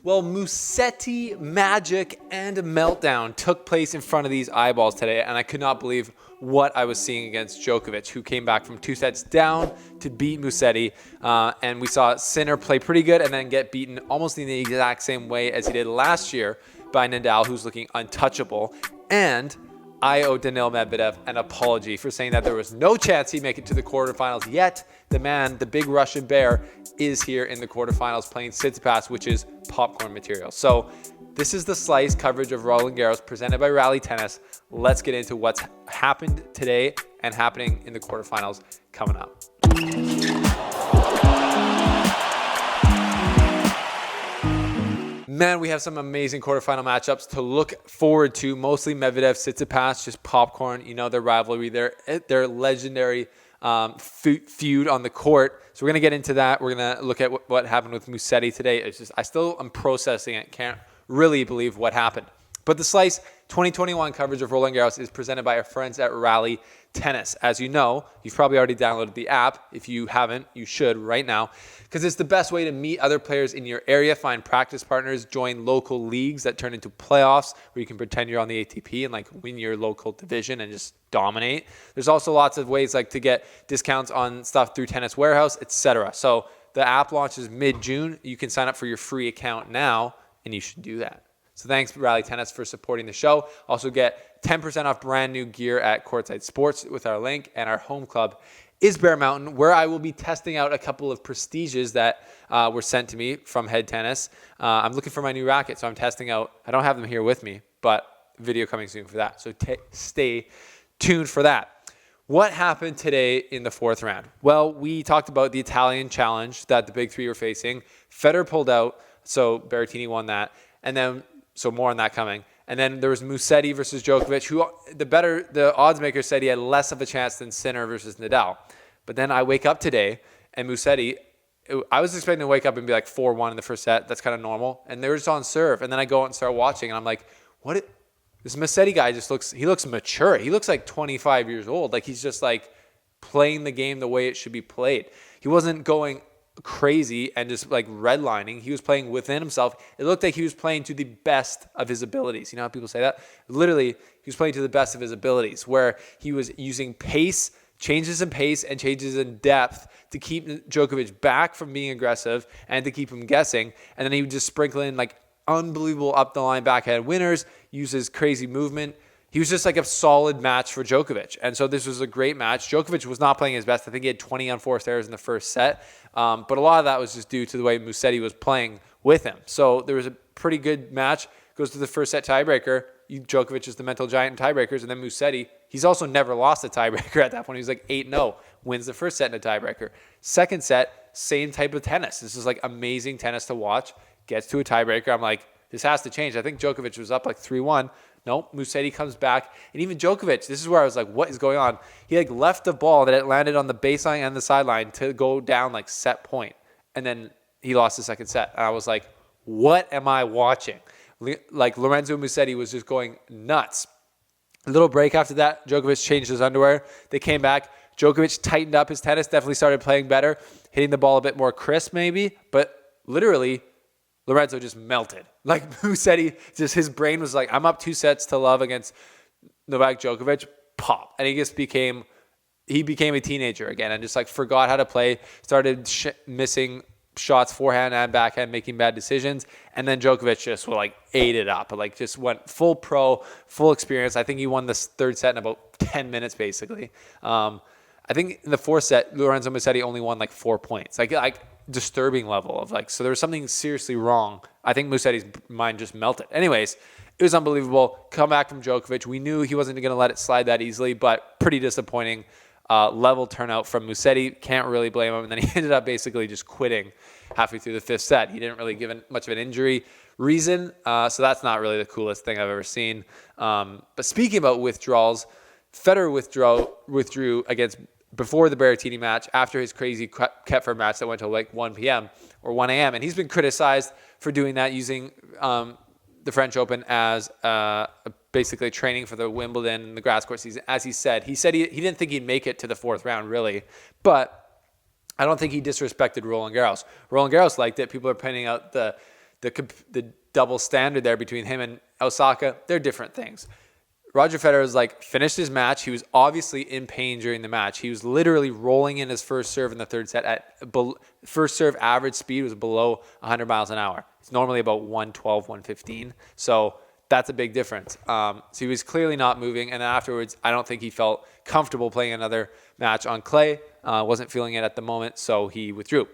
Well, Musetti magic and meltdown took place in front of these eyeballs today, and I could not believe what I was seeing against Djokovic, who came back from 2 sets down to beat Musetti. And we saw Sinner play pretty good and then get beaten almost in the exact same way as he did last year by Nadal, who's looking untouchable. And I owe Daniil Medvedev an apology for saying that there was no chance he'd make it to the quarterfinals, yet the man, the big Russian bear, is here in the quarterfinals playing Tsitsipas, which is popcorn material. So this is the Slice coverage of Roland Garros presented by Rally Tennis. Let's get into what's happened today and happening in the quarterfinals coming up. Man, we have some amazing quarterfinal matchups to look forward to. Mostly Medvedev, Tsitsipas, just popcorn. You know their rivalry, their legendary feud on the court. So we're gonna get into that. We're gonna look at what happened with Musetti today. It's just I still am processing it. Can't really believe what happened. But the Slice 2021 coverage of Roland Garros is presented by our friends at Rally Tennis. As you know, you've probably already downloaded the app. If you haven't, you should right now, because it's the best way to meet other players in your area, find practice partners, join local leagues that turn into playoffs where you can pretend you're on the ATP and like win your local division and just dominate. There's also lots of ways like to get discounts on stuff through Tennis Warehouse, etc. So the app launches mid-June. You can sign up for your free account now, and you should do that. So thanks, Rally Tennis, for supporting the show. Also get 10% off brand new gear at Courtside Sports with our link. And our home club is Bear Mountain, where I will be testing out a couple of prestiges that were sent to me from Head Tennis. I'm looking for my new racket, so I'm testing out. I don't have them here with me, but video coming soon for that. So stay tuned for that. What happened today in the fourth round? Well, we talked about the Italian challenge that the big three were facing. Federer pulled out, so Berrettini won that. And then so more on that coming. And then there was Musetti versus Djokovic, who the odds maker said he had less of a chance than Sinner versus Nadal. But then I wake up today, and Musetti, I was expecting to wake up and be like 4-1 in the first set. That's kind of normal. And they were just on serve. And then I go out and start watching, and I'm like, this Musetti guy he looks mature. He looks like 25 years old. Like he's just like playing the game the way it should be played. He wasn't going crazy and just like redlining. He was playing within himself. It looked like he was playing to the best of his abilities. You know how people say that? Literally, he was playing to the best of his abilities, where he was using pace, changes in pace and changes in depth to keep Djokovic back from being aggressive and to keep him guessing. And then he would just sprinkle in like unbelievable up the line backhand winners, uses crazy movement. He was just like a solid match for Djokovic. And so this was a great match. Djokovic was not playing his best. I think he had 20 unforced errors in the first set. But a lot of that was just due to the way Musetti was playing with him. So there was a pretty good match. Goes to the first set tiebreaker. Djokovic is the mental giant in tiebreakers. And then Musetti, he's also never lost a tiebreaker at that point. He was like 8-0. Wins the first set in a tiebreaker. Second set, same type of tennis. This is like amazing tennis to watch. Gets to a tiebreaker. I'm like, this has to change. I think Djokovic was up like 3-1. Nope, Musetti comes back. And even Djokovic, this is where I was like, what is going on? He like left the ball that it landed on the baseline and the sideline to go down like set point. And then he lost the second set. And I was like, what am I watching? Like Lorenzo Musetti was just going nuts. A little break after that, Djokovic changed his underwear. They came back. Djokovic tightened up his tennis, definitely started playing better, hitting the ball a bit more crisp maybe. But literally, Lorenzo just melted. Like Musetti, just his brain was like, I'm up 2-0 against Novak Djokovic. Pop. And he became a teenager again and just like forgot how to play, started missing shots forehand and backhand, making bad decisions. And then Djokovic just like ate it up, like just went full pro, full experience. I think he won this third set in about 10 minutes basically. I think in the fourth set, Lorenzo Musetti only won like 4 points. Like disturbing level of like, so there was something seriously wrong. I think Musetti's mind just melted. Anyways, it was unbelievable. Come back from Djokovic. We knew he wasn't going to let it slide that easily, but pretty disappointing level turnout from Musetti. Can't really blame him. And then he ended up basically just quitting halfway through the fifth set. He didn't really give much of an injury reason. So that's not really the coolest thing I've ever seen. But speaking about withdrawals, Federer withdrew before the Berrettini match, after his crazy Koepfer match that went till like 1 p.m. or 1 a.m. And he's been criticized for doing that, using the French Open as basically training for the Wimbledon and the grass court season. As he said he didn't think he'd make it to the fourth round, really. But I don't think he disrespected Roland Garros. Roland Garros liked it. People are pointing out the the double standard there between him and Osaka, they're different things. Roger Federer was like, finished his match. He was obviously in pain during the match. He was literally rolling in his first serve in the third set at first serve average speed was below 100 miles an hour. It's normally about 112, 115. So that's a big difference. So he was clearly not moving. And then afterwards, I don't think he felt comfortable playing another match on clay. Wasn't feeling it at the moment. So he withdrew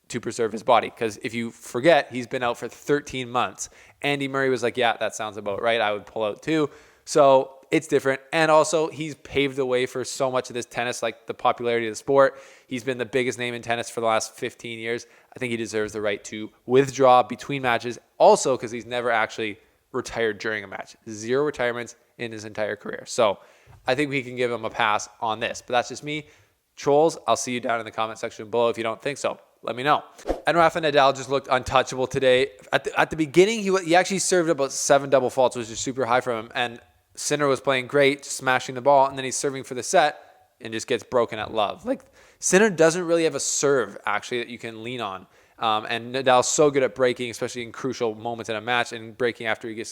to preserve his body. Because if you forget, he's been out for 13 months. Andy Murray was like, yeah, that sounds about right. I would pull out too. So it's different. And also, he's paved the way for so much of this tennis, like the popularity of the sport. He's been the biggest name in tennis for the last 15 years. I think he deserves the right to withdraw between matches. Also, because he's never actually retired during a match. 0 retirements in his entire career. So I think we can give him a pass on this. But that's just me. Trolls, I'll see you down in the comment section below if you don't think so. Let me know. And Rafa Nadal just looked untouchable today. At the beginning, he actually served about 7 double faults, which is super high from him. And Sinner was playing great, smashing the ball, and then he's serving for the set and just gets broken at love. Like, Sinner doesn't really have a serve, actually, that you can lean on. And Nadal's so good at breaking, especially in crucial moments in a match, and breaking after he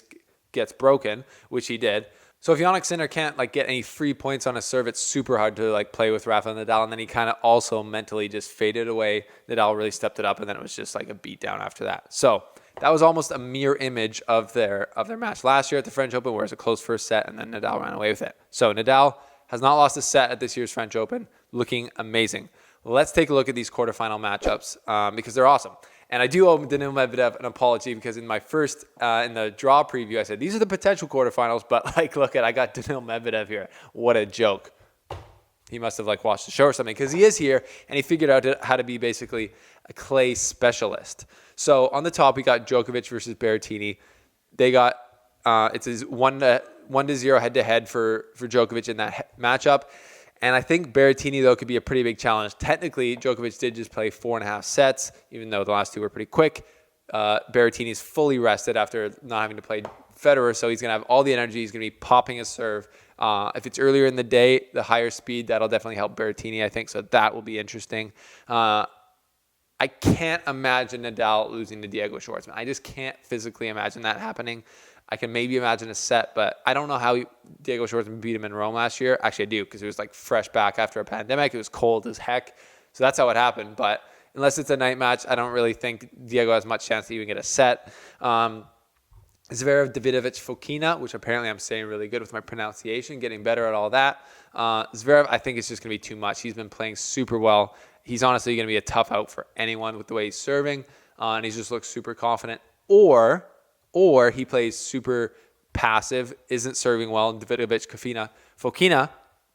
gets broken, which he did. So if Jannik Sinner can't get any free points on a serve, it's super hard to play with Rafa Nadal. And then he kind of also mentally just faded away. Nadal really stepped it up, and then it was just like a beatdown after that. So that was almost a mirror image of their match last year at the French Open, where it was a close first set, and then Nadal ran away with it. So Nadal has not lost a set at this year's French Open, looking amazing. Let's take a look at these quarterfinal matchups because they're awesome. And I do owe Daniil Medvedev an apology because in my first, in the draw preview, I said, these are the potential quarterfinals, but look I got Daniil Medvedev here. What a joke. He must have watched the show or something because he is here and he figured out how to be basically a clay specialist. So on the top, we got Djokovic versus Berrettini. They got, it's a 1-0 head-to-head for Djokovic in that matchup. And I think Berrettini, though, could be a pretty big challenge. Technically, Djokovic did just play 4.5 sets, even though the last 2 were pretty quick. Berrettini's fully rested after not having to play Federer, so he's going to have all the energy. He's going to be popping his serve. If it's earlier in the day, the higher speed, that'll definitely help Berrettini, I think, so that will be interesting. I can't imagine Nadal losing to Diego Schwartzman. I just can't physically imagine that happening. I can maybe imagine a set, but I don't know how Diego Schwartzman beat him in Rome last year. Actually, I do, because it was fresh back after a pandemic. It was cold as heck. So that's how it happened. But unless it's a night match, I don't really think Diego has much chance to even get a set. Zverev, Davidovich, Fokina, which apparently I'm saying really good with my pronunciation, getting better at all that. Zverev, I think it's just going to be too much. He's been playing super well. He's honestly going to be a tough out for anyone with the way he's serving, and he just looks super confident. Or he plays super passive, isn't serving well, and Davidovich, Fokina,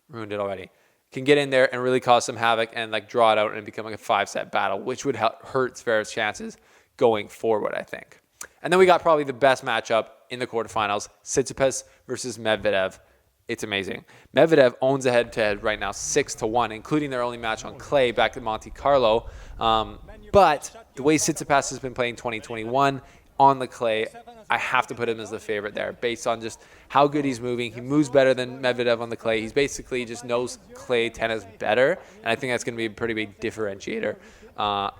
ruined it already, can get in there and really cause some havoc and draw it out and become a 5-set battle, which would hurt Zverev's chances going forward, I think. And then we got probably the best matchup in the quarterfinals, Tsitsipas versus Medvedev. It's amazing. Medvedev owns a head-to-head right now 6-1, including their only match on clay back at Monte Carlo. But the way Tsitsipas has been playing 2021 on the clay, I have to put him as the favorite there based on just how good he's moving. He moves better than Medvedev on the clay. He's basically just knows clay tennis better, and I think that's going to be a pretty big differentiator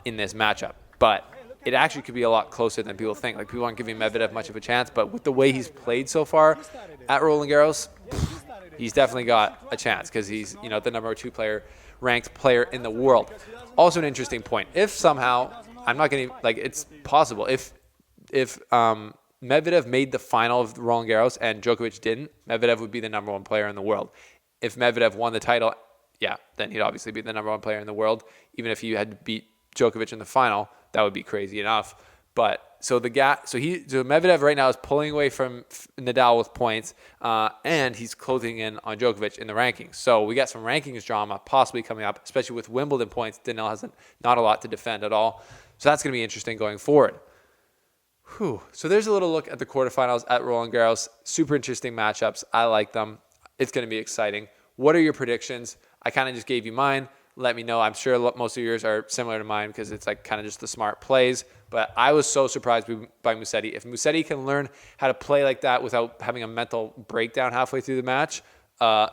in this matchup. But it actually could be a lot closer than people think. People aren't giving Medvedev much of a chance, but with the way he's played so far at Roland Garros, he's definitely got a chance because he's the number 2 ranked player in the world. Also an interesting point. If somehow, I'm not going to, it's possible, if Medvedev made the final of Roland Garros and Djokovic didn't, Medvedev would be the number 1 player in the world. If Medvedev won the title, then he'd obviously be the number 1 player in the world. Even if he had to beat Djokovic in the final, that would be crazy enough. But so Medvedev right now is pulling away from Nadal with points, and he's closing in on Djokovic in the rankings. So we got some rankings drama possibly coming up, especially with Wimbledon points. Daniil has not a lot to defend at all. So that's going to be interesting going forward. So there's a little look at the quarterfinals at Roland Garros. Super interesting matchups. I like them. It's going to be exciting. What are your predictions? I kind of just gave you mine. Let me know. I'm sure most of yours are similar to mine because it's kind of just the smart plays. But I was so surprised by Musetti. If Musetti can learn how to play like that without having a mental breakdown halfway through the match,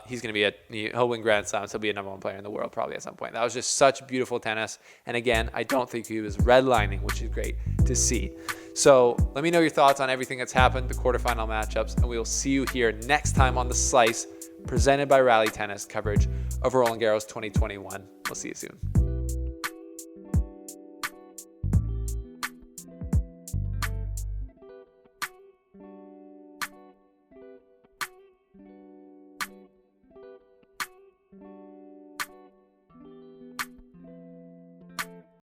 He's going to he'll win Grand Slams. He'll be a number 1 player in the world probably at some point. That was just such beautiful tennis. And again, I don't think he was redlining, which is great to see. So let me know your thoughts on everything that's happened, the quarterfinal matchups, and we will see you here next time on The Slice, presented by Rally Tennis, coverage of Roland Garros 2021. We'll see you soon.